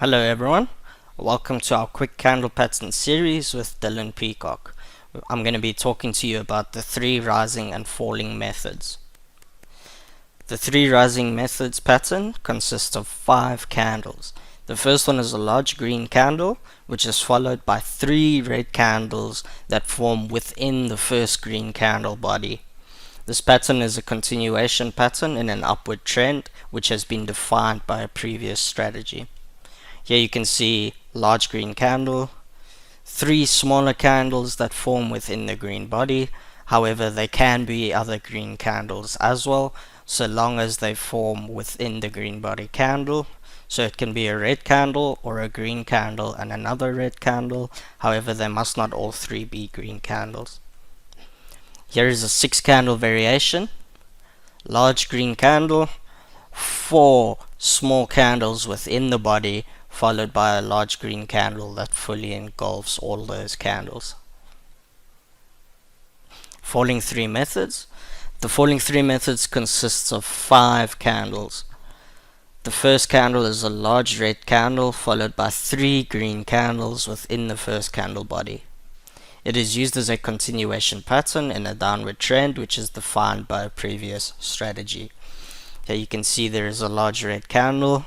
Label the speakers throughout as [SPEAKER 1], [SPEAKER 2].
[SPEAKER 1] Hello everyone, welcome to our quick candle pattern series with Dylan Peacock. I'm going to be talking to you about the 3 rising and falling methods. The 3 rising methods pattern consists of 5 candles. The first one is a large green candle, which is followed by 3 red candles that form within the first green candle body. This pattern is a continuation pattern in an upward trend, which has been defined by a previous strategy. Here you can see large green candle, 3 smaller candles that form within the green body. However, there can be other green candles as well, so long as they form within the green body candle. So it can be a red candle or a green candle and another red candle. However, they must not all 3 be green candles. Here is a 6 candle variation. Large green candle, 4 small candles within the body, followed by a large green candle that fully engulfs all those candles. Falling 3 methods. The falling 3 methods consists of 5 candles. The first candle is a large red candle followed by 3 green candles within the first candle body. It is used as a continuation pattern in a downward trend, which is defined by a previous strategy. Here you can see there is a large red candle,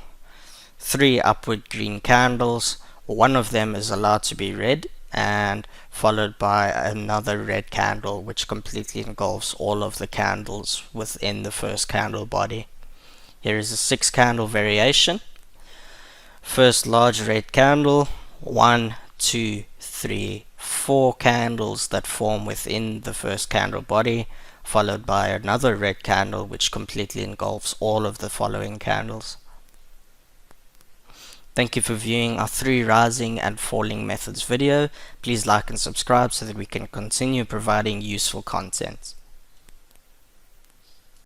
[SPEAKER 1] 3 upward green candles, one of them is allowed to be red, and followed by another red candle which completely engulfs all of the candles within the first candle body. Here is a 6 candle variation. First large red candle, 1, 2, 3, 4 candles that form within the first candle body, followed by another red candle which completely engulfs all of the following candles. Thank you for viewing our 3 rising and falling methods video. Please like and subscribe so that we can continue providing useful content.